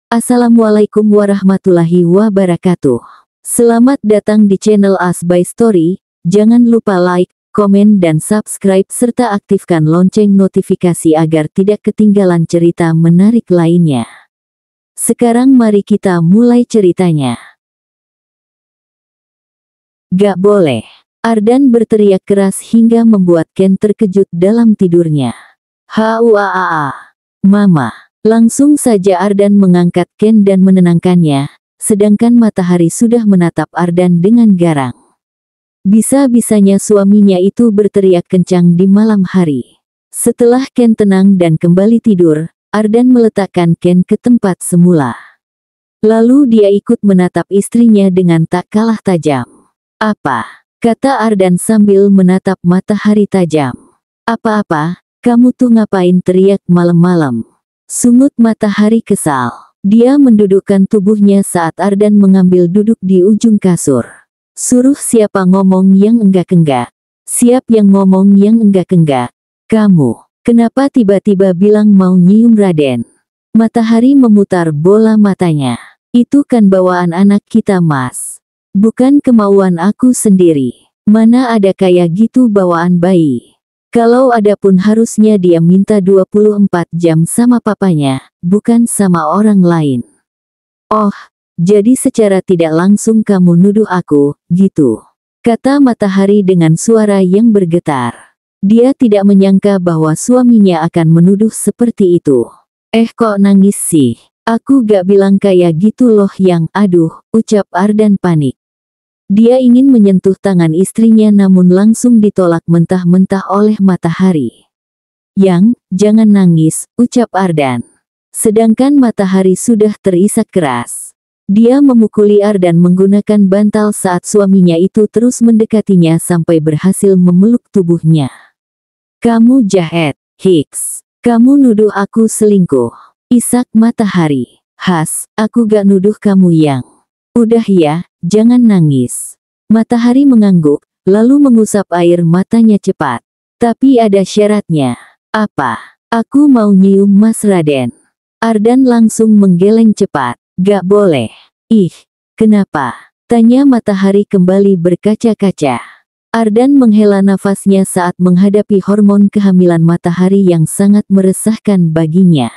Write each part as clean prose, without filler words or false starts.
Assalamualaikum warahmatullahi wabarakatuh. Selamat datang di channel As by Story. Jangan lupa like, komen dan subscribe serta aktifkan lonceng notifikasi agar tidak ketinggalan cerita menarik lainnya. Sekarang mari kita mulai ceritanya. Gak boleh. Ardan berteriak keras hingga membuat Ken terkejut dalam tidurnya. Huaaaa. Mama. Langsung saja Ardan mengangkat Ken dan menenangkannya, sedangkan matahari sudah menatap Ardan dengan garang. Bisa-bisanya suaminya itu berteriak kencang di malam hari. Setelah Ken tenang dan kembali tidur, Ardan meletakkan Ken ke tempat semula. Lalu dia ikut menatap istrinya dengan tak kalah tajam. Apa? Kata Ardan sambil menatap matahari tajam. Apa-apa, kamu tuh ngapain teriak malam-malam? Sungut matahari kesal. Dia mendudukkan tubuhnya saat Ardan mengambil duduk di ujung kasur. Suruh siapa ngomong yang enggak-enggak? Siap yang ngomong yang enggak-enggak? Kamu. Kenapa tiba-tiba bilang mau nyium Raden? Matahari memutar bola matanya. Itu kan bawaan anak kita, Mas. Bukan kemauan aku sendiri. Mana ada kayak gitu bawaan bayi. Kalau ada pun harusnya dia minta 24 jam sama papanya, bukan sama orang lain. Oh, jadi secara tidak langsung kamu nuduh aku, gitu. Kata matahari dengan suara yang bergetar. Dia tidak menyangka bahwa suaminya akan menuduh seperti itu. Kok nangis sih? Aku gak bilang kayak gitu loh yang, aduh, ucap Ardan panik. Dia ingin menyentuh tangan istrinya namun langsung ditolak mentah-mentah oleh matahari. Yang, jangan nangis, ucap Ardan. Sedangkan matahari sudah terisak keras. Dia memukuli Ardan menggunakan bantal saat suaminya itu terus mendekatinya sampai berhasil memeluk tubuhnya. Kamu jahat, Hicks. Kamu nuduh aku selingkuh. Isak matahari. Has, aku gak nuduh kamu yang. Udah ya, jangan nangis. Matahari mengangguk, lalu mengusap air matanya cepat. Tapi ada syaratnya. Apa? Aku mau nyium Mas Raden. Ardan langsung menggeleng cepat. Gak boleh. Ih, kenapa? Tanya matahari kembali berkaca-kaca. Ardan menghela nafasnya saat menghadapi hormon kehamilan matahari yang sangat meresahkan baginya.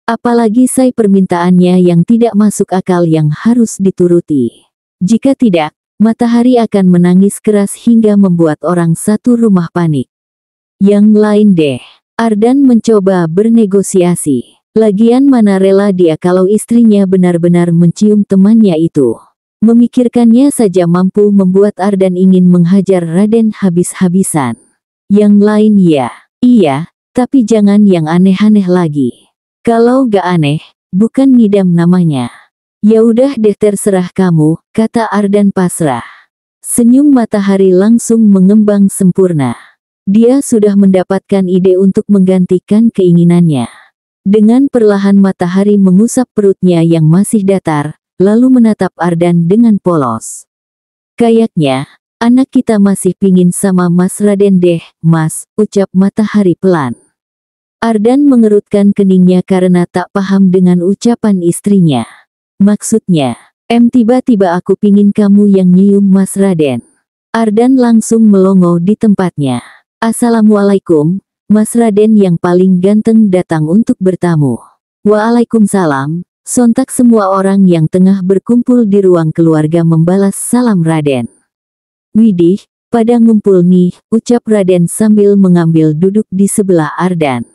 Apalagi say permintaannya yang tidak masuk akal yang harus dituruti. Jika tidak, matahari akan menangis keras hingga membuat orang satu rumah panik. Yang lain deh. Ardan mencoba bernegosiasi. Lagian mana rela dia kalau istrinya benar-benar mencium temannya itu. Memikirkannya saja mampu membuat Ardan ingin menghajar Raden habis-habisan. Yang lain ya. Iya, tapi jangan yang aneh-aneh lagi. Kalau gak aneh, bukan ngidam namanya. Ya udah deh terserah kamu, kata Ardan pasrah. Senyum matahari langsung mengembang sempurna. Dia sudah mendapatkan ide untuk menggantikan keinginannya. Dengan perlahan matahari mengusap perutnya yang masih datar, lalu menatap Ardan dengan polos. Kayaknya, anak kita masih pingin sama Mas Raden deh, Mas, ucap matahari pelan. Ardan mengerutkan keningnya karena tak paham dengan ucapan istrinya. Maksudnya, tiba-tiba aku pingin kamu yang nyium Mas Raden. Ardan langsung melongo di tempatnya. Assalamualaikum, Mas Raden yang paling ganteng datang untuk bertamu. Waalaikumsalam, sontak semua orang yang tengah berkumpul di ruang keluarga membalas salam Raden. Widih, pada ngumpul nih, ucap Raden sambil mengambil duduk di sebelah Ardan.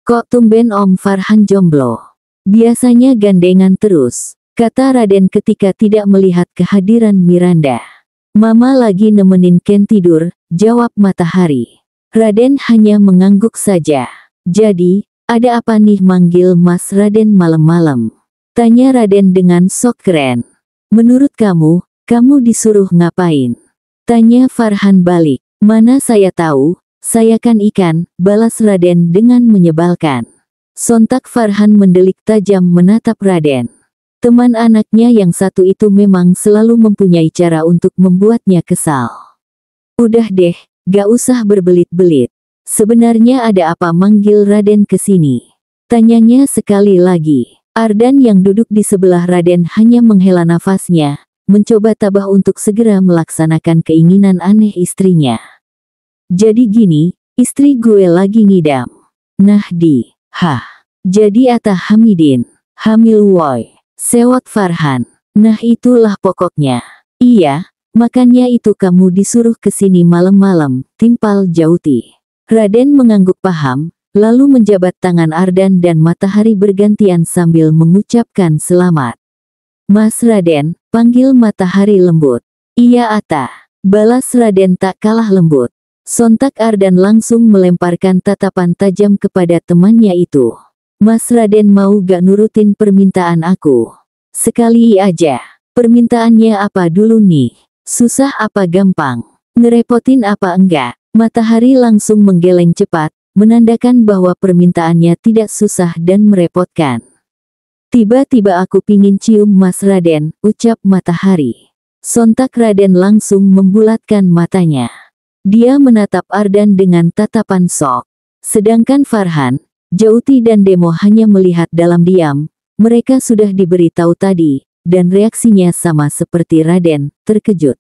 Kok tumben Om Farhan jomblo? Biasanya gandengan terus, kata Raden ketika tidak melihat kehadiran Miranda. Mama lagi nemenin Ken tidur, jawab matahari. Raden hanya mengangguk saja. Jadi, ada apa nih manggil Mas Raden malam-malam? Tanya Raden dengan sok keren. Menurut kamu, kamu disuruh ngapain? Tanya Farhan balik. Mana saya tahu, saya kan ikan, balas Raden dengan menyebalkan. Sontak Farhan mendelik tajam menatap Raden. Teman anaknya yang satu itu memang selalu mempunyai cara untuk membuatnya kesal. Udah deh, gak usah berbelit-belit. Sebenarnya ada apa manggil Raden ke sini? Tanyanya sekali lagi. Ardan yang duduk di sebelah Raden hanya menghela nafasnya, mencoba tabah untuk segera melaksanakan keinginan aneh istrinya. Jadi gini, istri gue lagi ngidam. Nah jadi Atta Hamidin, hamil woi, sewot Farhan. Nah itulah pokoknya. Iya, makanya itu kamu disuruh kesini malam-malam, timpal Jauti. Raden mengangguk paham, lalu menjabat tangan Ardan dan Matahari bergantian sambil mengucapkan selamat. Mas Raden, panggil Matahari lembut. Iya Atta, balas Raden tak kalah lembut. Sontak Ardan langsung melemparkan tatapan tajam kepada temannya itu. Mas Raden mau gak nurutin permintaan aku? Sekali aja. Permintaannya apa dulu nih? Susah apa gampang? Ngerepotin apa enggak? Matahari langsung menggeleng cepat, menandakan bahwa permintaannya tidak susah dan merepotkan. Tiba-tiba aku pingin cium Mas Raden, ucap Matahari. Sontak Raden langsung membulatkan matanya. Dia menatap Ardan dengan tatapan sok. Sedangkan Farhan, Jauti dan Demo hanya melihat dalam diam. Mereka sudah diberitahu tadi, dan reaksinya sama seperti Raden, terkejut.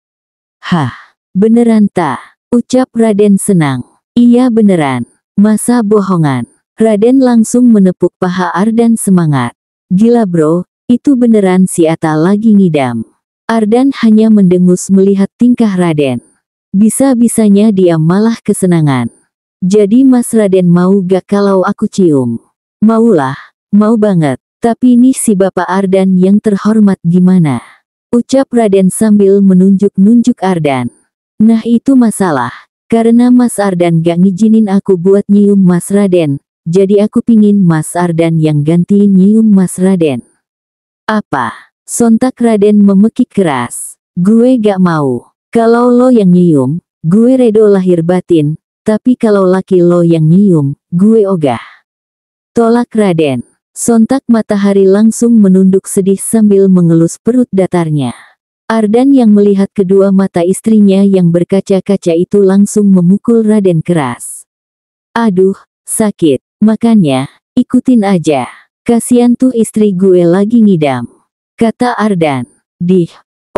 Hah, beneran tak? Ucap Raden senang. Iya beneran. Masa bohongan? Raden langsung menepuk paha Ardan semangat. Gila bro, itu beneran si Atta lagi ngidam. Ardan hanya mendengus melihat tingkah Raden. Bisa-bisanya dia malah kesenangan. Jadi Mas Raden mau gak kalau aku cium? Maulah, mau banget. Tapi nih si Bapak Ardan yang terhormat gimana? Ucap Raden sambil menunjuk-nunjuk Ardan. Nah itu masalah, karena Mas Ardan gak ngizinin aku buat nyium Mas Raden, jadi aku pingin Mas Ardan yang gantiin nyium Mas Raden. Apa? Sontak Raden memekik keras. Gue gak mau. Kalau lo yang nyium, gue redo lahir batin, tapi kalau laki lo yang nyium, gue ogah. Tolak Raden. Sontak Matahari langsung menunduk sedih sambil mengelus perut datarnya. Ardan yang melihat kedua mata istrinya yang berkaca-kaca itu langsung memukul Raden keras. Aduh, sakit. Makanya, ikutin aja. Kasian tuh istri gue lagi ngidam. Kata Ardan.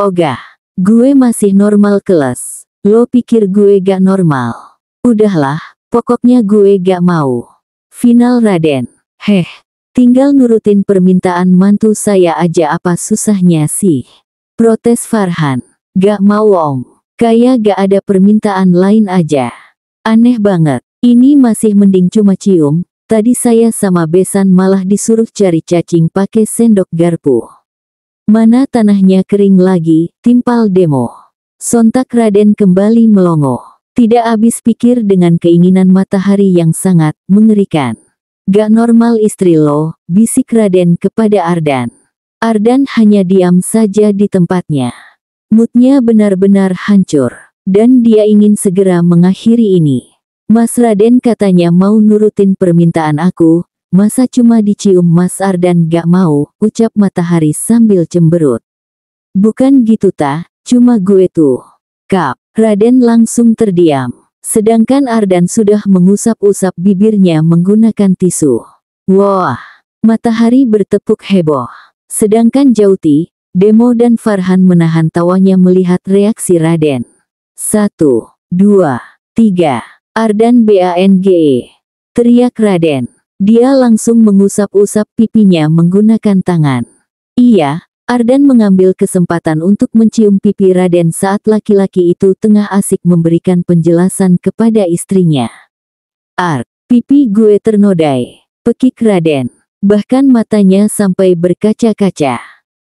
Ogah. Gue masih normal keles. Lo pikir gue gak normal? Udahlah, pokoknya gue gak mau. Final Raden. Tinggal nurutin permintaan mantu saya aja apa susahnya sih? Protes Farhan. Gak mau om. Kayak gak ada permintaan lain aja. Aneh banget. Ini masih mending cuma cium. Tadi saya sama besan malah disuruh cari cacing pakai sendok garpu. Mana tanahnya kering lagi, timpal Demo. Sontak Raden kembali melongo. Tidak habis pikir dengan keinginan Matahari yang sangat mengerikan. Gak normal istri lo, bisik Raden kepada Ardan. Ardan hanya diam saja di tempatnya. Moodnya benar-benar hancur. Dan dia ingin segera mengakhiri ini. Mas Raden katanya mau nurutin permintaan aku. Masa cuma dicium Mas Ardan gak mau, ucap Matahari sambil cemberut. Bukan gitu ta, cuma gue tuh. Kap, Raden langsung terdiam. Sedangkan Ardan sudah mengusap-usap bibirnya menggunakan tisu. Wah, Matahari bertepuk heboh. Sedangkan Jauti, Demo dan Farhan menahan tawanya melihat reaksi Raden. 1, 2, 3, Ardan BANGE. Teriak Raden. Dia langsung mengusap-usap pipinya menggunakan tangan. Iya, Ardan mengambil kesempatan untuk mencium pipi Raden saat laki-laki itu tengah asik memberikan penjelasan kepada istrinya. Pipi gue ternodai. Pekik Raden. Bahkan matanya sampai berkaca-kaca.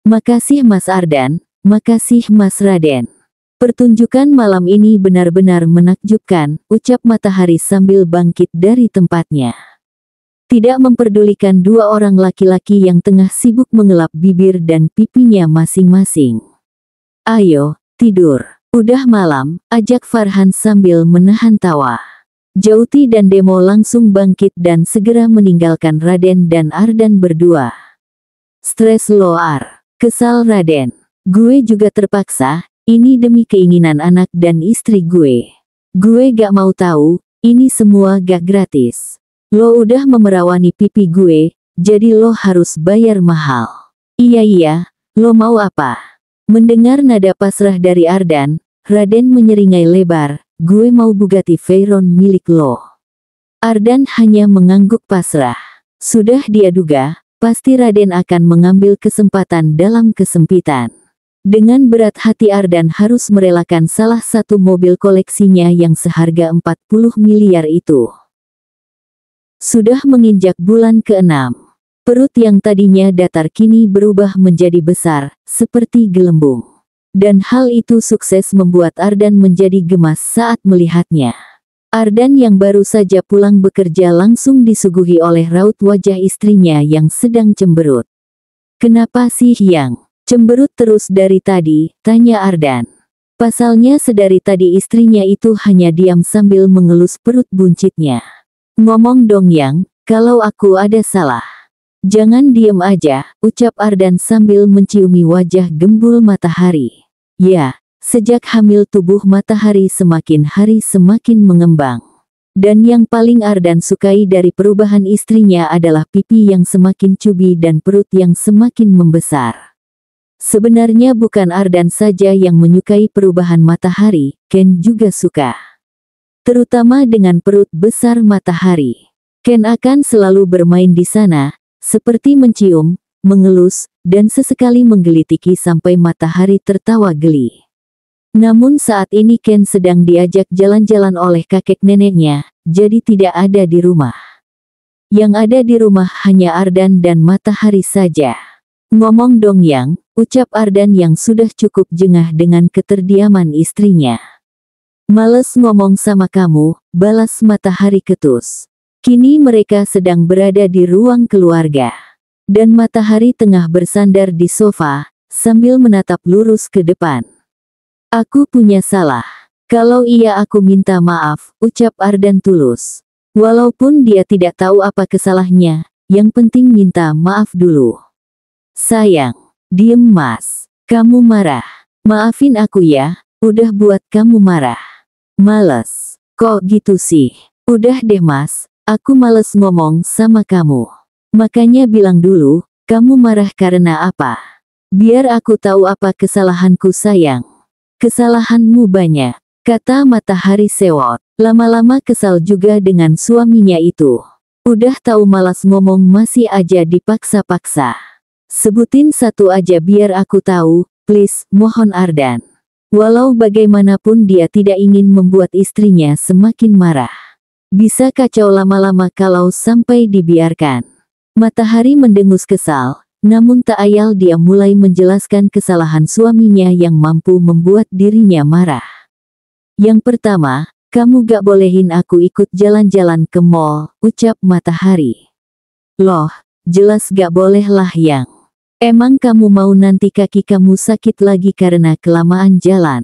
Makasih Mas Ardan, makasih Mas Raden. Pertunjukan malam ini benar-benar menakjubkan, ucap Matahari sambil bangkit dari tempatnya. Tidak memperdulikan dua orang laki-laki yang tengah sibuk mengelap bibir dan pipinya masing-masing. Ayo, tidur. Udah malam, ajak Farhan sambil menahan tawa. Jauti dan Demo langsung bangkit dan segera meninggalkan Raden dan Ardan berdua. Stres lo kesal Raden. Gue juga terpaksa, ini demi keinginan anak dan istri gue. Gue gak mau tahu, ini semua gak gratis. Lo udah memerawani pipi gue, jadi lo harus bayar mahal. Iya, lo mau apa? Mendengar nada pasrah dari Ardan, Raden menyeringai lebar, gue mau Bugatti Veyron milik lo. Ardan hanya mengangguk pasrah. Sudah dia duga, pasti Raden akan mengambil kesempatan dalam kesempitan. Dengan berat hati Ardan harus merelakan salah satu mobil koleksinya yang seharga 40 miliar itu. Sudah menginjak bulan ke-6. Perut yang tadinya datar kini berubah menjadi besar, seperti gelembung. Dan hal itu sukses membuat Ardan menjadi gemas saat melihatnya. Ardan yang baru saja pulang bekerja langsung disuguhi oleh raut wajah istrinya yang sedang cemberut. "Kenapa sih yang cemberut terus dari tadi?" tanya Ardan. Pasalnya sedari tadi istrinya itu hanya diam sambil mengelus perut buncitnya. "Ngomong dong Yang, kalau aku ada salah." "Jangan diem aja," ucap Ardan sambil menciumi wajah gembul Matahari. Ya, sejak hamil tubuh Matahari semakin hari semakin mengembang. Dan yang paling Ardan sukai dari perubahan istrinya adalah pipi yang semakin cubi dan perut yang semakin membesar. Sebenarnya bukan Ardan saja yang menyukai perubahan Matahari, Ken juga suka. Terutama dengan perut besar Matahari. Ken akan selalu bermain di sana, seperti mencium, mengelus, dan sesekali menggelitiki sampai Matahari tertawa geli. Namun saat ini Ken sedang diajak jalan-jalan oleh kakek neneknya, jadi tidak ada di rumah. Yang ada di rumah hanya Ardan dan Matahari saja. "Ngomong dong Yang," ucap Ardan yang sudah cukup jengah dengan keterdiaman istrinya. "Males ngomong sama kamu," balas Matahari ketus. Kini mereka sedang berada di ruang keluarga. Dan Matahari tengah bersandar di sofa, sambil menatap lurus ke depan. "Aku punya salah. Kalau iya aku minta maaf," ucap Ardan tulus. Walaupun dia tidak tahu apa kesalahannya, yang penting minta maaf dulu. "Sayang, diem Mas. Kamu marah. Maafin aku ya, udah buat kamu marah." "Males. Kok gitu sih? Udah deh Mas. Aku males ngomong sama kamu. Makanya bilang dulu, kamu marah karena apa? Biar aku tahu apa kesalahanku sayang." "Kesalahanmu banyak," kata Matahari sewot. Lama-lama kesal juga dengan suaminya itu. Udah tahu malas ngomong masih aja dipaksa-paksa. "Sebutin satu aja biar aku tahu, please," mohon Ardan. Walau bagaimanapun dia tidak ingin membuat istrinya semakin marah. Bisa kacau lama-lama kalau sampai dibiarkan. Matahari mendengus kesal, namun tak ayal dia mulai menjelaskan kesalahan suaminya yang mampu membuat dirinya marah. "Yang pertama, kamu gak bolehin aku ikut jalan-jalan ke mall," ucap Matahari. "Loh, jelas gak boleh lah Yang. Emang kamu mau nanti kaki kamu sakit lagi karena kelamaan jalan?"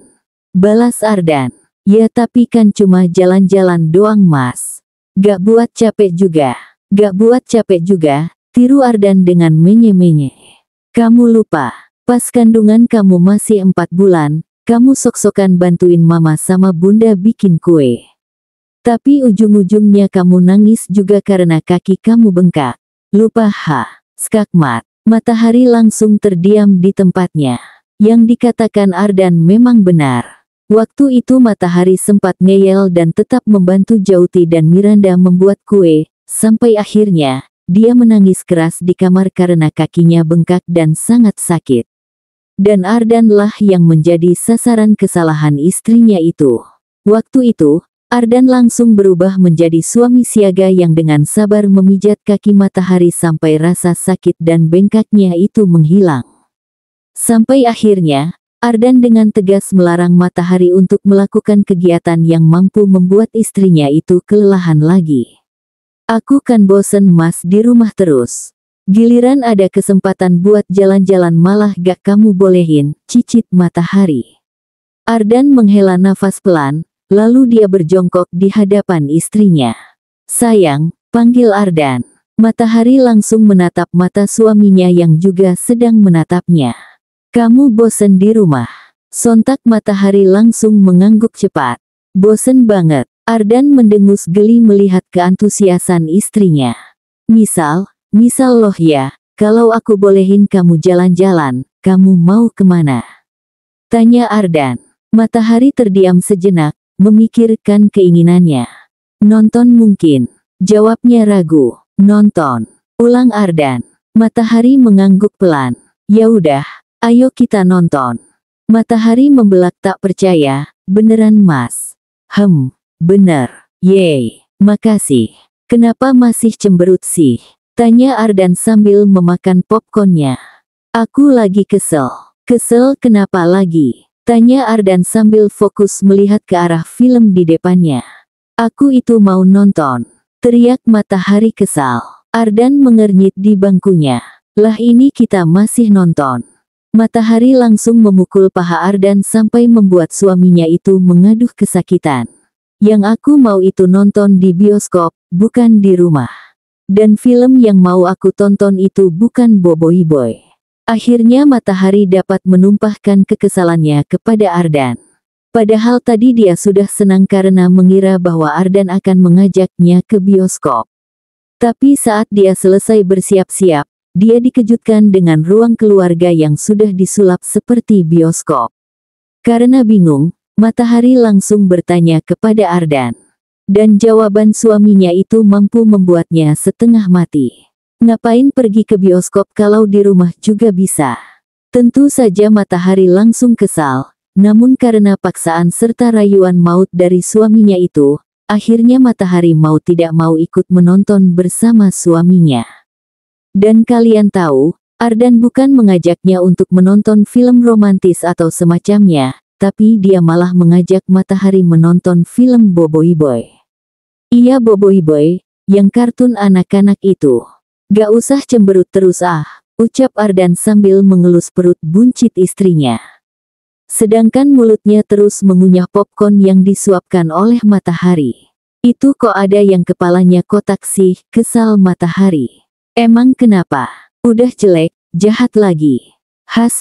balas Ardan. "Ya tapi kan cuma jalan-jalan doang Mas. Gak buat capek juga." "Gak buat capek juga," tiru Ardan dengan menye-menye. "Kamu lupa, pas kandungan kamu masih 4 bulan, kamu sok-sokan bantuin mama sama bunda bikin kue. Tapi ujung-ujungnya kamu nangis juga karena kaki kamu bengkak. Lupa skakmat." Matahari langsung terdiam di tempatnya. Yang dikatakan Ardan memang benar. Waktu itu Matahari sempat ngeyel dan tetap membantu Jauti dan Miranda membuat kue, sampai akhirnya, dia menangis keras di kamar karena kakinya bengkak dan sangat sakit. Dan Ardanlah yang menjadi sasaran kesalahan istrinya itu. Waktu itu, Ardan langsung berubah menjadi suami siaga yang dengan sabar memijat kaki Matahari sampai rasa sakit dan bengkaknya itu menghilang. Sampai akhirnya, Ardan dengan tegas melarang Matahari untuk melakukan kegiatan yang mampu membuat istrinya itu kelelahan lagi. "Aku kan bosen Mas di rumah terus. Giliran ada kesempatan buat jalan-jalan malah gak kamu bolehin," cicit Matahari. Ardan menghela nafas pelan, lalu dia berjongkok di hadapan istrinya. "Sayang," panggil Ardan. Matahari langsung menatap mata suaminya yang juga sedang menatapnya. "Kamu bosen di rumah?" Sontak Matahari langsung mengangguk cepat. "Bosen banget." Ardan mendengus geli melihat keantusiasan istrinya. "Misal, Misal loh ya, kalau aku bolehin kamu jalan-jalan, kamu mau kemana? Tanya Ardan. Matahari terdiam sejenak, memikirkan keinginannya. Nonton mungkin. Jawabnya ragu. Nonton. Ulang Ardan. Matahari mengangguk pelan. Ya udah, ayo kita nonton. Matahari membelak tak percaya. Beneran Mas? Bener. Yeay, makasih. Kenapa masih cemberut sih? Tanya Ardan sambil memakan popcornnya. Aku lagi kesel. Kesel kenapa lagi? Tanya Ardan sambil fokus melihat ke arah film di depannya. Aku itu mau nonton. Teriak Matahari kesal. Ardan mengernyit di bangkunya. Lah ini kita masih nonton. Matahari langsung memukul paha Ardan sampai membuat suaminya itu mengaduh kesakitan. Yang aku mau itu nonton di bioskop, bukan di rumah. Dan film yang mau aku tonton itu bukan Boboiboy Boy. Akhirnya Matahari dapat menumpahkan kekesalannya kepada Ardan. Padahal tadi dia sudah senang karena mengira bahwa Ardan akan mengajaknya ke bioskop. Tapi saat dia selesai bersiap-siap, dia dikejutkan dengan ruang keluarga yang sudah disulap seperti bioskop. Karena bingung, Matahari langsung bertanya kepada Ardan. Dan jawaban suaminya itu mampu membuatnya setengah mati. Ngapain pergi ke bioskop kalau di rumah juga bisa? Tentu saja Matahari langsung kesal, namun karena paksaan serta rayuan maut dari suaminya itu, akhirnya Matahari mau tidak mau ikut menonton bersama suaminya. Dan kalian tahu, Ardan bukan mengajaknya untuk menonton film romantis atau semacamnya, tapi dia malah mengajak Matahari menonton film Boboiboy Boy. Iya Boboiboy Boy, yang kartun anak-anak itu. Gak usah cemberut terus ucap Ardan sambil mengelus perut buncit istrinya. Sedangkan mulutnya terus mengunyah popcorn yang disuapkan oleh Matahari. Itu kok ada yang kepalanya kotak sih, kesal Matahari. Emang kenapa? Udah jelek, jahat lagi.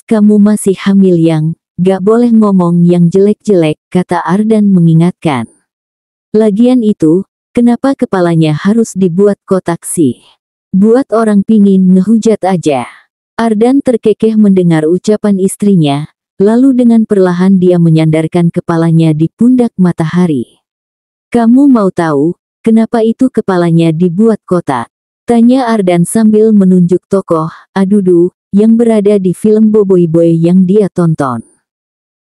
Kamu masih hamil yang, gak boleh ngomong yang jelek-jelek, kata Ardan mengingatkan. Lagian itu, kenapa kepalanya harus dibuat kotak sih? Buat orang pingin ngehujat aja. Ardan terkekeh mendengar ucapan istrinya, lalu dengan perlahan dia menyandarkan kepalanya di pundak Matahari. Kamu mau tahu, kenapa itu kepalanya dibuat kotak? Tanya Ardan sambil menunjuk tokoh, Adudu, yang berada di film Boboiboy Boy yang dia tonton.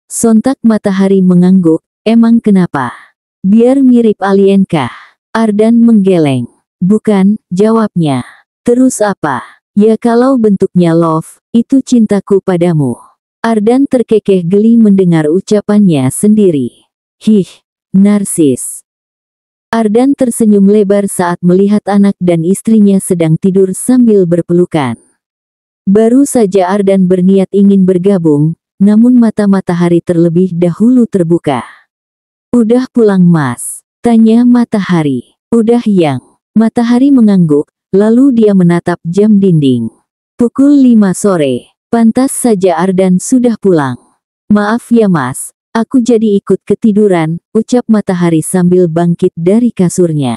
Sontak Matahari mengangguk, emang kenapa? Biar mirip alien kah? Ardan menggeleng. Bukan, jawabnya. Terus apa? Ya kalau bentuknya love, itu cintaku padamu. Ardan terkekeh geli mendengar ucapannya sendiri. Narsis. Ardan tersenyum lebar saat melihat anak dan istrinya sedang tidur sambil berpelukan. Baru saja Ardan berniat ingin bergabung, namun mata Matahari terlebih dahulu terbuka. Udah pulang Mas? Tanya Matahari. Udah yang. Matahari mengangguk, lalu dia menatap jam dinding. Pukul 5 sore, pantas saja Ardan sudah pulang. Maaf ya Mas, aku jadi ikut ketiduran, ucap Matahari sambil bangkit dari kasurnya.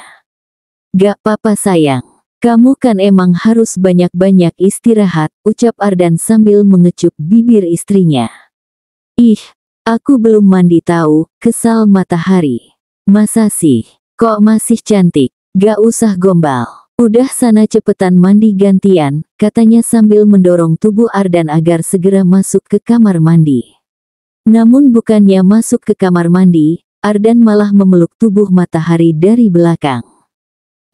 Gak apa-apa sayang, kamu kan emang harus banyak-banyak istirahat, ucap Ardan sambil mengecup bibir istrinya. Aku belum mandi tahu, kesal Matahari. Masa sih, kok masih cantik, gak usah gombal. Udah sana cepetan mandi gantian, katanya sambil mendorong tubuh Ardan agar segera masuk ke kamar mandi. Namun bukannya masuk ke kamar mandi, Ardan malah memeluk tubuh Matahari dari belakang.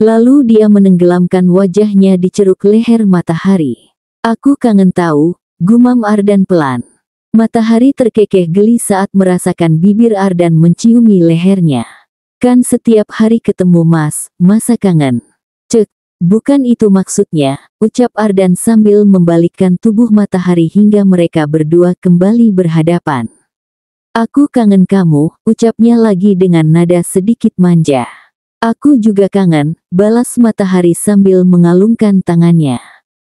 Lalu dia menenggelamkan wajahnya di ceruk leher Matahari. Aku kangen tahu, gumam Ardan pelan. Matahari terkekeh geli saat merasakan bibir Ardan menciumi lehernya. Kan setiap hari ketemu Mas, masa kangen? Bukan itu maksudnya, ucap Ardan sambil membalikkan tubuh Matahari hingga mereka berdua kembali berhadapan. Aku kangen kamu, ucapnya lagi dengan nada sedikit manja. Aku juga kangen, balas Matahari sambil mengalungkan tangannya.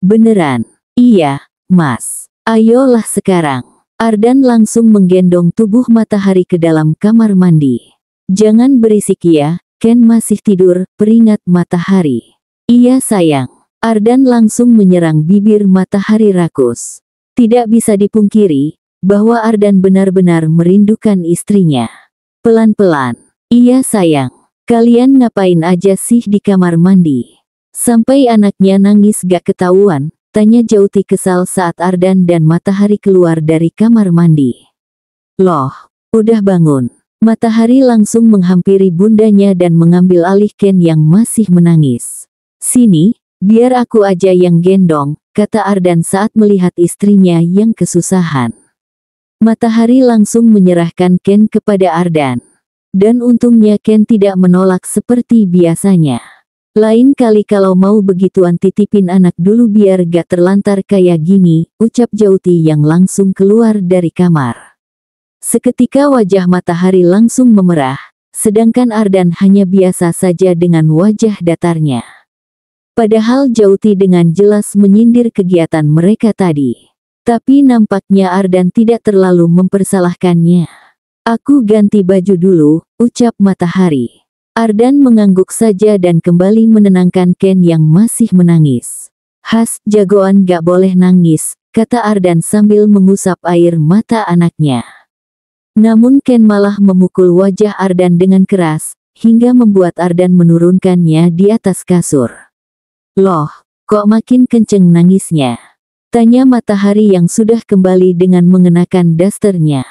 Beneran? Iya, Mas. Ayolah sekarang. Ardan langsung menggendong tubuh Matahari ke dalam kamar mandi. Jangan berisik ya, Ken masih tidur, peringat Matahari. Iya sayang, Ardan langsung menyerang bibir Matahari rakus. Tidak bisa dipungkiri, bahwa Ardan benar-benar merindukan istrinya. Pelan-pelan, "Iya sayang, kalian ngapain aja sih di kamar mandi? Sampai anaknya nangis gak ketahuan?" tanya Jauti kesal saat Ardan dan Matahari keluar dari kamar mandi. "Loh, udah bangun." Matahari langsung menghampiri bundanya dan mengambil alih Ken yang masih menangis. "Sini, biar aku aja yang gendong," kata Ardan saat melihat istrinya yang kesusahan. Matahari langsung menyerahkan Ken kepada Ardan. Dan untungnya Ken tidak menolak seperti biasanya. "Lain kali kalau mau begituan titipin anak dulu biar gak terlantar kayak gini," ucap Jauti yang langsung keluar dari kamar. Seketika wajah Matahari langsung memerah, sedangkan Ardan hanya biasa saja dengan wajah datarnya. Padahal Jauti dengan jelas menyindir kegiatan mereka tadi. Tapi nampaknya Ardan tidak terlalu mempersalahkannya. "Aku ganti baju dulu," ucap Matahari. Ardan mengangguk saja dan kembali menenangkan Ken yang masih menangis. "Has, jagoan gak boleh nangis," kata Ardan sambil mengusap air mata anaknya. Namun Ken malah memukul wajah Ardan dengan keras, hingga membuat Ardan menurunkannya di atas kasur. "Loh, kok makin kenceng nangisnya?" tanya Matahari yang sudah kembali dengan mengenakan dasternya.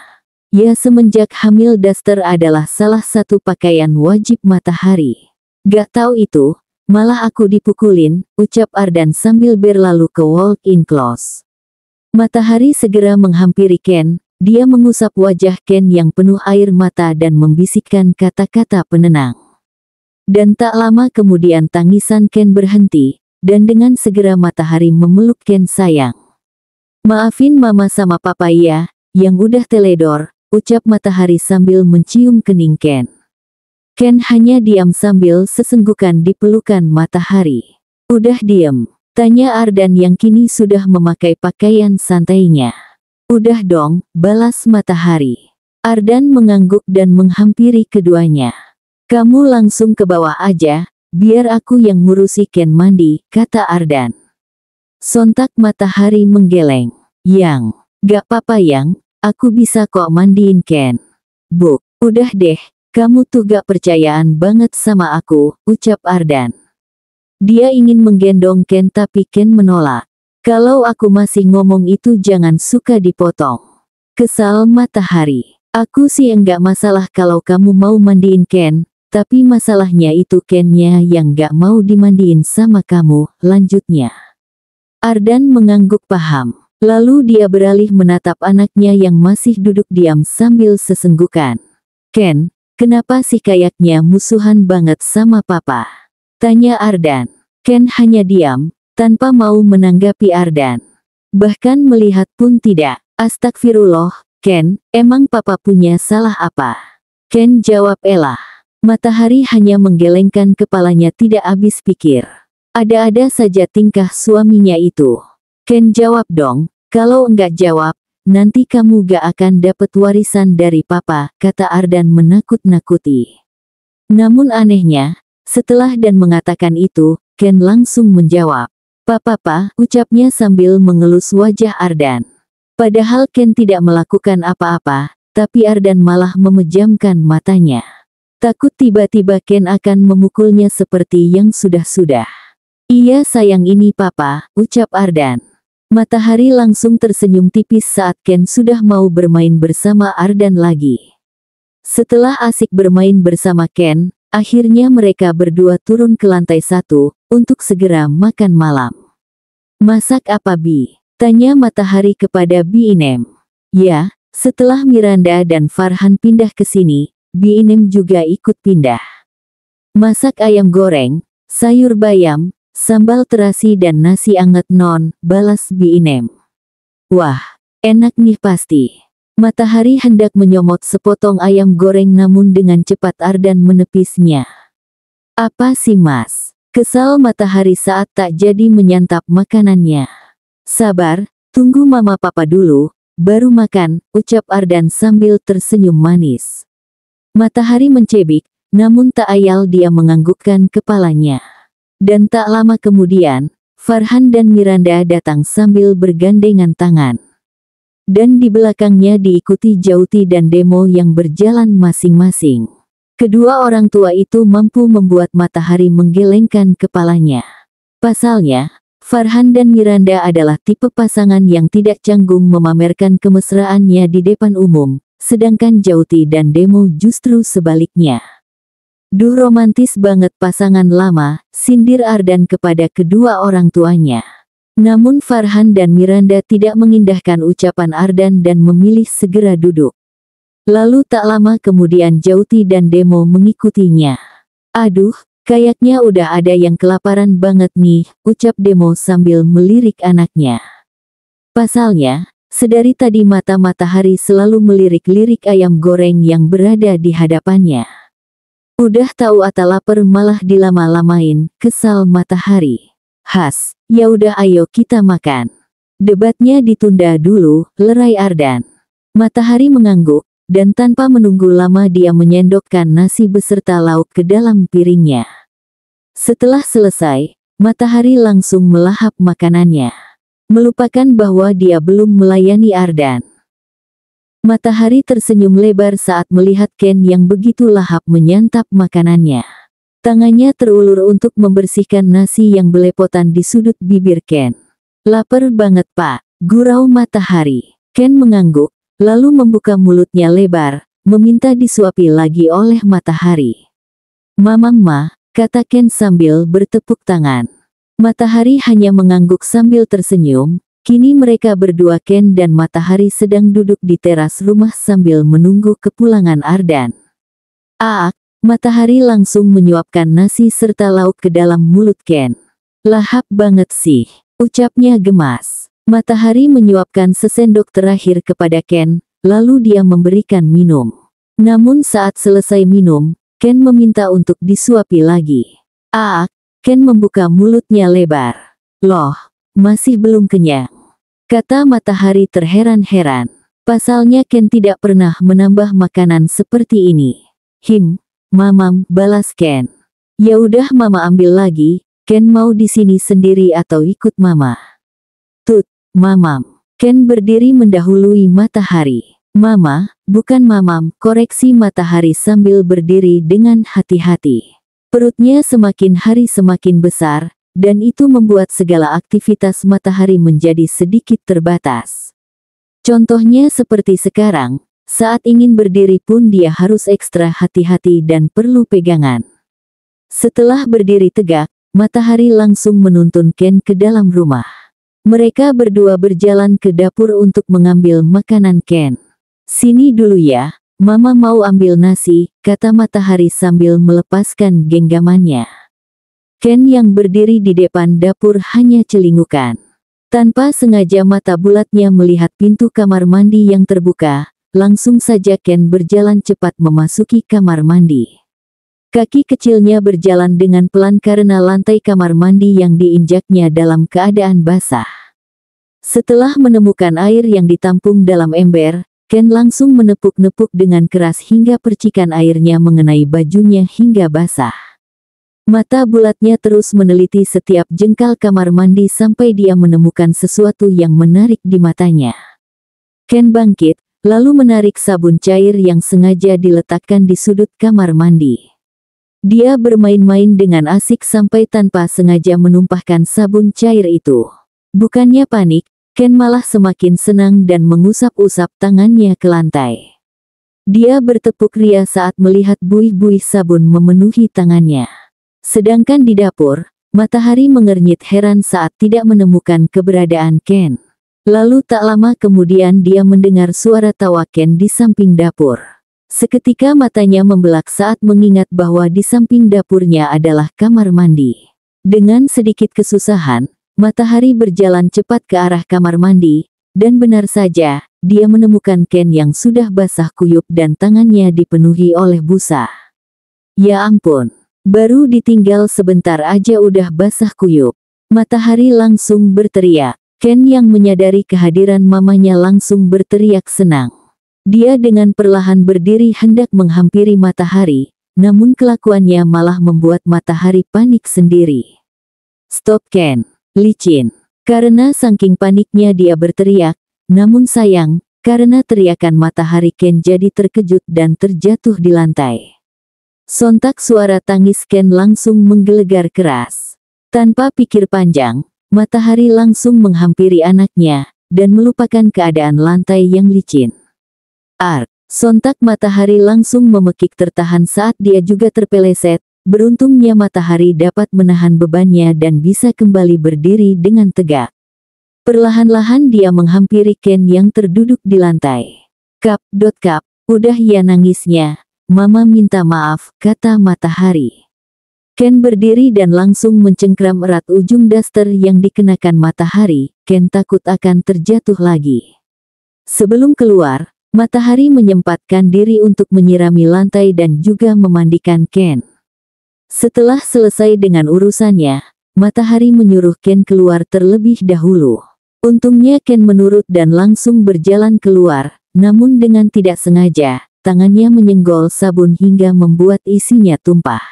"Ya, semenjak hamil daster adalah salah satu pakaian wajib Matahari." "Gak tahu itu, malah aku dipukulin," ucap Ardan sambil berlalu ke walk-in closet. Matahari segera menghampiri Ken, dia mengusap wajah Ken yang penuh air mata dan membisikkan kata-kata penenang. Dan tak lama kemudian tangisan Ken berhenti, dan dengan segera Matahari memeluk Ken sayang. "Maafin mama sama papa ya, yang udah teledor," ucap Matahari sambil mencium kening Ken. Ken hanya diam sambil sesenggukan di pelukan Matahari. "Udah diem?" tanya Ardan yang kini sudah memakai pakaian santainya. "Udah dong," balas Matahari. Ardan mengangguk dan menghampiri keduanya. "Kamu langsung ke bawah aja, biar aku yang ngurusi Ken mandi," kata Ardan. Sontak Matahari menggeleng. "Yang, gak apa-apa Yang, aku bisa kok mandiin Ken." "Buk, udah deh, kamu tuh gak percayaan banget sama aku," ucap Ardan. Dia ingin menggendong Ken tapi Ken menolak. "Kalau aku masih ngomong itu jangan suka dipotong," kesal Matahari. "Aku sih enggak masalah kalau kamu mau mandiin Ken, tapi masalahnya itu Kennya yang gak mau dimandiin sama kamu," lanjutnya. Ardan mengangguk paham. Lalu dia beralih menatap anaknya yang masih duduk diam sambil sesenggukan. "Ken, kenapa sih kayaknya musuhan banget sama papa?" tanya Ardan. Ken hanya diam, tanpa mau menanggapi Ardan. Bahkan melihat pun tidak. "Astagfirullah, Ken, emang papa punya salah apa?" Ken jawab elak. Matahari hanya menggelengkan kepalanya tidak habis pikir. Ada-ada saja tingkah suaminya itu. Ken jawab dong, "Kalau enggak jawab, nanti kamu gak akan dapat warisan dari papa," kata Ardan menakut-nakuti. Namun anehnya, setelah Dan mengatakan itu, Ken langsung menjawab. "Papa," ucapnya sambil mengelus wajah Ardan. Padahal Ken tidak melakukan apa-apa, tapi Ardan malah memejamkan matanya. Takut tiba-tiba Ken akan memukulnya seperti yang sudah-sudah. "Iya sayang ini papa," ucap Ardan. Matahari langsung tersenyum tipis saat Ken sudah mau bermain bersama Ardan lagi. Setelah asik bermain bersama Ken, akhirnya mereka berdua turun ke lantai 1, untuk segera makan malam. "Masak apa Bi?" tanya Matahari kepada Bi Inem. "Ya, setelah Miranda dan Farhan pindah ke sini, Bi Inem juga ikut pindah. Masak ayam goreng, sayur bayam, sambal terasi dan nasi anget non," balas Bi Inem. "Wah, enak nih pasti." Matahari hendak menyomot sepotong ayam goreng namun dengan cepat Ardan menepisnya. "Apa sih mas?" kesal Matahari saat tak jadi menyantap makanannya. "Sabar, tunggu mama papa dulu, baru makan," ucap Ardan sambil tersenyum manis. Matahari mencebik, namun tak ayal dia menganggukkan kepalanya. Dan tak lama kemudian, Farhan dan Miranda datang sambil bergandengan tangan. Dan di belakangnya diikuti Jauti dan Demo yang berjalan masing-masing. Kedua orang tua itu mampu membuat Matahari menggelengkan kepalanya. Pasalnya, Farhan dan Miranda adalah tipe pasangan yang tidak canggung memamerkan kemesraannya di depan umum, sedangkan Jauti dan Demo justru sebaliknya. Duh, romantis banget pasangan lama, sindir Ardan kepada kedua orang tuanya. Namun Farhan dan Miranda tidak mengindahkan ucapan Ardan dan memilih segera duduk. Lalu tak lama kemudian Jauti dan Demo mengikutinya. Aduh, kayaknya udah ada yang kelaparan banget nih, ucap Demo sambil melirik anaknya. Pasalnya, sedari tadi mata Matahari selalu melirik-lirik ayam goreng yang berada di hadapannya. Udah tahu ata lapar malah dilama-lamain, kesal Matahari. Has, ya udah ayo kita makan. Debatnya ditunda dulu, lerai Ardan. Matahari mengangguk, dan tanpa menunggu lama dia menyendokkan nasi beserta lauk ke dalam piringnya. Setelah selesai, Matahari langsung melahap makanannya. Melupakan bahwa dia belum melayani Ardan. Matahari tersenyum lebar saat melihat Ken yang begitu lahap menyantap makanannya. Tangannya terulur untuk membersihkan nasi yang belepotan di sudut bibir Ken. Lapar banget pak, gurau Matahari. Ken mengangguk, lalu membuka mulutnya lebar, meminta disuapi lagi oleh Matahari. Mama, kata Ken sambil bertepuk tangan. Matahari hanya mengangguk sambil tersenyum. Kini mereka berdua Ken dan Matahari sedang duduk di teras rumah sambil menunggu kepulangan Ardan. Matahari langsung menyuapkan nasi serta lauk ke dalam mulut Ken. Lahap banget sih, ucapnya gemas. Matahari menyuapkan sesendok terakhir kepada Ken, lalu dia memberikan minum. Namun saat selesai minum, Ken meminta untuk disuapi lagi. Ken membuka mulutnya lebar. Loh, masih belum kenyang, kata Matahari terheran-heran. Pasalnya Ken tidak pernah menambah makanan seperti ini. Mamam, balas Ken. Ya udah mama ambil lagi, Ken mau di sini sendiri atau ikut mama? Tut, mamam. Ken berdiri mendahului Matahari. Mama, bukan mamam, koreksi Matahari sambil berdiri dengan hati-hati. Perutnya semakin hari semakin besar, dan itu membuat segala aktivitas Matahari menjadi sedikit terbatas. Contohnya seperti sekarang, saat ingin berdiri pun dia harus ekstra hati-hati dan perlu pegangan. Setelah berdiri tegak, Matahari langsung menuntun Ken ke dalam rumah. Mereka berdua berjalan ke dapur untuk mengambil makanan Ken. Sini dulu ya, mama mau ambil nasi, kata Matahari sambil melepaskan genggamannya. Ken yang berdiri di depan dapur hanya celingukan. Tanpa sengaja mata bulatnya melihat pintu kamar mandi yang terbuka. Langsung saja Ken berjalan cepat memasuki kamar mandi. Kaki kecilnya berjalan dengan pelan karena lantai kamar mandi yang diinjaknya dalam keadaan basah. Setelah menemukan air yang ditampung dalam ember, Ken langsung menepuk-nepuk dengan keras hingga percikan airnya mengenai bajunya hingga basah. Mata bulatnya terus meneliti setiap jengkal kamar mandi sampai dia menemukan sesuatu yang menarik di matanya. Ken bangkit, lalu menarik sabun cair yang sengaja diletakkan di sudut kamar mandi. Dia bermain-main dengan asik sampai tanpa sengaja menumpahkan sabun cair itu. Bukannya panik, Ken malah semakin senang dan mengusap-usap tangannya ke lantai. Dia bertepuk ria saat melihat buih-buih sabun memenuhi tangannya. Sedangkan di dapur, Matahari mengernyit heran saat tidak menemukan keberadaan Ken. Lalu tak lama kemudian dia mendengar suara tawa Ken di samping dapur. Seketika matanya membelak saat mengingat bahwa di samping dapurnya adalah kamar mandi. Dengan sedikit kesusahan, Matahari berjalan cepat ke arah kamar mandi, dan benar saja, dia menemukan Ken yang sudah basah kuyup dan tangannya dipenuhi oleh busa. Ya ampun, baru ditinggal sebentar aja udah basah kuyup. Matahari langsung berteriak. Ken yang menyadari kehadiran mamanya langsung berteriak senang. Dia dengan perlahan berdiri hendak menghampiri Matahari, namun kelakuannya malah membuat Matahari panik sendiri. Stop Ken, licin. Karena saking paniknya dia berteriak, namun sayang, karena teriakan matahari Ken jadi terkejut dan terjatuh di lantai. Sontak suara tangis Ken langsung menggelegar keras. Tanpa pikir panjang, matahari langsung menghampiri anaknya, dan melupakan keadaan lantai yang licin. Ark! Sontak matahari langsung memekik tertahan saat dia juga terpeleset. Beruntungnya matahari dapat menahan bebannya dan bisa kembali berdiri dengan tegak. Perlahan-lahan dia menghampiri Ken yang terduduk di lantai. Kap, udah ya nangisnya, Mama minta maaf, kata matahari. Ken berdiri dan langsung mencengkram erat ujung daster yang dikenakan matahari. Ken takut akan terjatuh lagi. Sebelum keluar, matahari menyempatkan diri untuk menyirami lantai dan juga memandikan Ken. Setelah selesai dengan urusannya, matahari menyuruh Ken keluar terlebih dahulu. Untungnya Ken menurut dan langsung berjalan keluar, namun dengan tidak sengaja, tangannya menyenggol sabun hingga membuat isinya tumpah.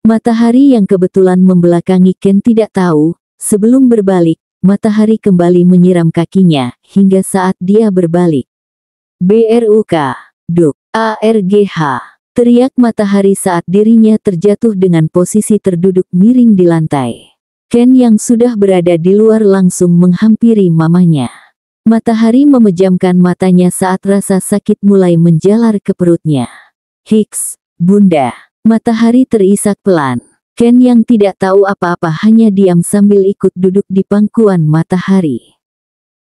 Matahari yang kebetulan membelakangi Ken tidak tahu, sebelum berbalik, matahari kembali menyiram kakinya, hingga saat dia berbalik. BRUK, Duk, ARGH, teriak matahari saat dirinya terjatuh dengan posisi terduduk miring di lantai. Ken yang sudah berada di luar langsung menghampiri mamanya. Matahari memejamkan matanya saat rasa sakit mulai menjalar ke perutnya. Hiks, Bunda. Matahari terisak pelan. Ken yang tidak tahu apa-apa hanya diam sambil ikut duduk di pangkuan matahari.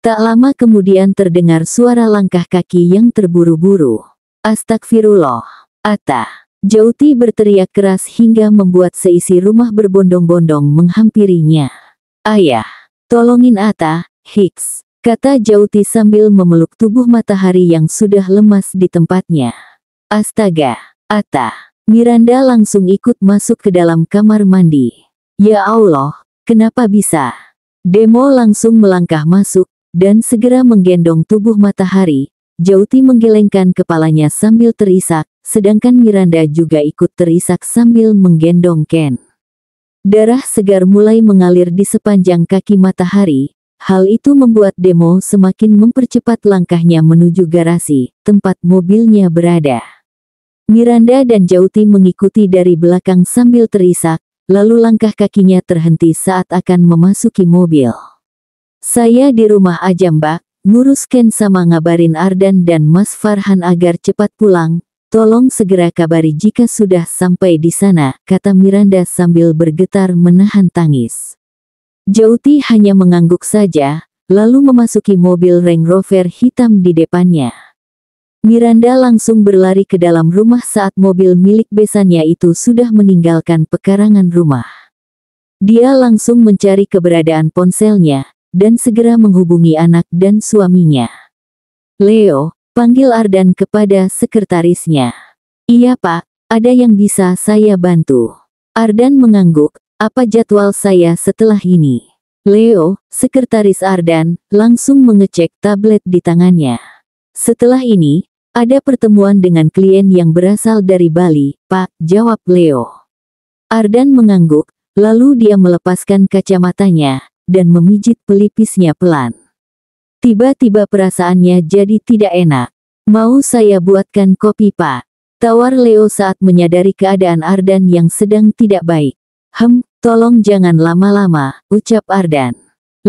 Tak lama kemudian terdengar suara langkah kaki yang terburu-buru. Astagfirullah. Ata. Jauti berteriak keras hingga membuat seisi rumah berbondong-bondong menghampirinya. Ayah, tolongin Ata, Hiks, kata Jauti sambil memeluk tubuh matahari yang sudah lemas di tempatnya. Astaga, Ata. Miranda langsung ikut masuk ke dalam kamar mandi. Ya Allah, kenapa bisa? Demo langsung melangkah masuk, dan segera menggendong tubuh matahari. Jauti menggelengkan kepalanya sambil terisak, sedangkan Miranda juga ikut terisak sambil menggendong Ken. Darah segar mulai mengalir di sepanjang kaki matahari. Hal itu membuat Demo semakin mempercepat langkahnya menuju garasi, tempat mobilnya berada. Miranda dan Jauti mengikuti dari belakang sambil terisak, lalu langkah kakinya terhenti saat akan memasuki mobil. Saya di rumah aja Mbak, ngurus Ken sama ngabarin Ardan dan Mas Farhan agar cepat pulang. Tolong segera kabari jika sudah sampai di sana, kata Miranda sambil bergetar menahan tangis. Jauti hanya mengangguk saja, lalu memasuki mobil Range Rover hitam di depannya. Miranda langsung berlari ke dalam rumah saat mobil milik besannya itu sudah meninggalkan pekarangan rumah. Dia langsung mencari keberadaan ponselnya, dan segera menghubungi anak dan suaminya. Leo, panggil Ardan kepada sekretarisnya. Iya Pak, ada yang bisa saya bantu? Ardan mengangguk, apa jadwal saya setelah ini? Leo, sekretaris Ardan, langsung mengecek tablet di tangannya. Setelah ini, ada pertemuan dengan klien yang berasal dari Bali, Pak, jawab Leo. Ardan mengangguk, lalu dia melepaskan kacamatanya, dan memijit pelipisnya pelan. Tiba-tiba perasaannya jadi tidak enak. Mau saya buatkan kopi Pak? Tawar Leo saat menyadari keadaan Ardan yang sedang tidak baik. Tolong jangan lama-lama, ucap Ardan.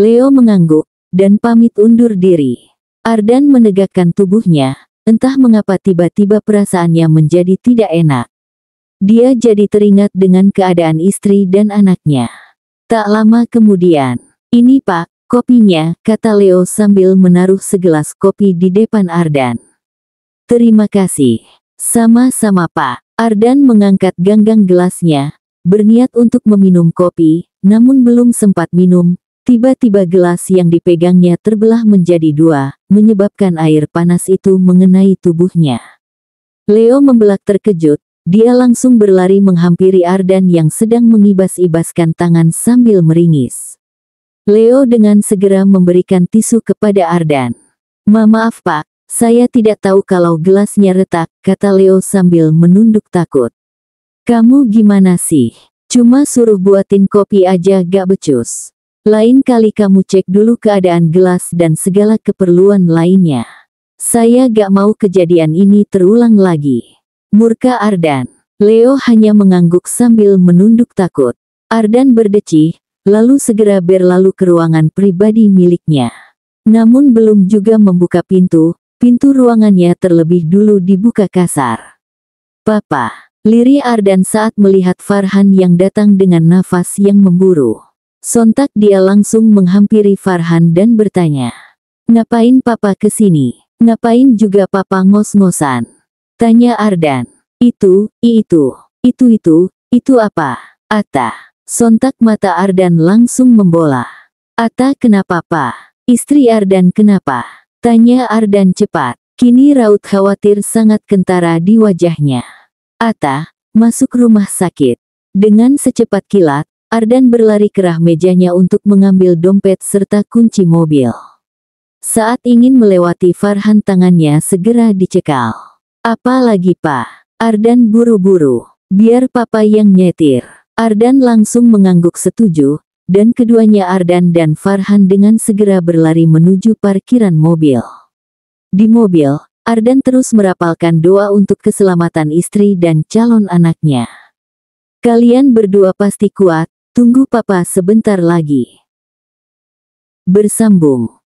Leo mengangguk, dan pamit undur diri. Ardan menegakkan tubuhnya, entah mengapa tiba-tiba perasaannya menjadi tidak enak. Dia jadi teringat dengan keadaan istri dan anaknya. Tak lama kemudian, ini Pak, kopinya, kata Leo sambil menaruh segelas kopi di depan Ardan. Terima kasih. Sama-sama Pak. Ardan mengangkat ganggang gelasnya, berniat untuk meminum kopi, namun belum sempat minum. Tiba-tiba gelas yang dipegangnya terbelah menjadi dua, menyebabkan air panas itu mengenai tubuhnya. Leo membelak terkejut, dia langsung berlari menghampiri Ardan yang sedang mengibas-ibaskan tangan sambil meringis. Leo dengan segera memberikan tisu kepada Ardan. Maaf Pak, saya tidak tahu kalau gelasnya retak, kata Leo sambil menunduk takut. Kamu gimana sih? Cuma suruh buatin kopi aja gak becus. Lain kali kamu cek dulu keadaan gelas dan segala keperluan lainnya. Saya gak mau kejadian ini terulang lagi. Murka Ardan. Leo hanya mengangguk sambil menunduk takut. Ardan berdecih, lalu segera berlalu ke ruangan pribadi miliknya. Namun belum juga membuka pintu ruangannya terlebih dulu dibuka kasar. Papa, lirih Ardan saat melihat Farhan yang datang dengan nafas yang memburu. Sontak dia langsung menghampiri Farhan dan bertanya. Ngapain papa kesini? Ngapain juga papa ngos-ngosan? Tanya Ardan. Itu apa? Atta. Sontak mata Ardan langsung membola. Atta kenapa pa? Istri Ardan kenapa? Tanya Ardan cepat. Kini raut khawatir sangat kentara di wajahnya. Atta, masuk rumah sakit. Dengan secepat kilat, Ardan berlari ke arah mejanya untuk mengambil dompet serta kunci mobil. Saat ingin melewati Farhan tangannya segera dicekal. Apa lagi pak? Ardan buru-buru. Biar papa yang nyetir. Ardan langsung mengangguk setuju, dan keduanya Ardan dan Farhan dengan segera berlari menuju parkiran mobil. Di mobil, Ardan terus merapalkan doa untuk keselamatan istri dan calon anaknya. Kalian berdua pasti kuat. Tunggu papa sebentar lagi. Bersambung.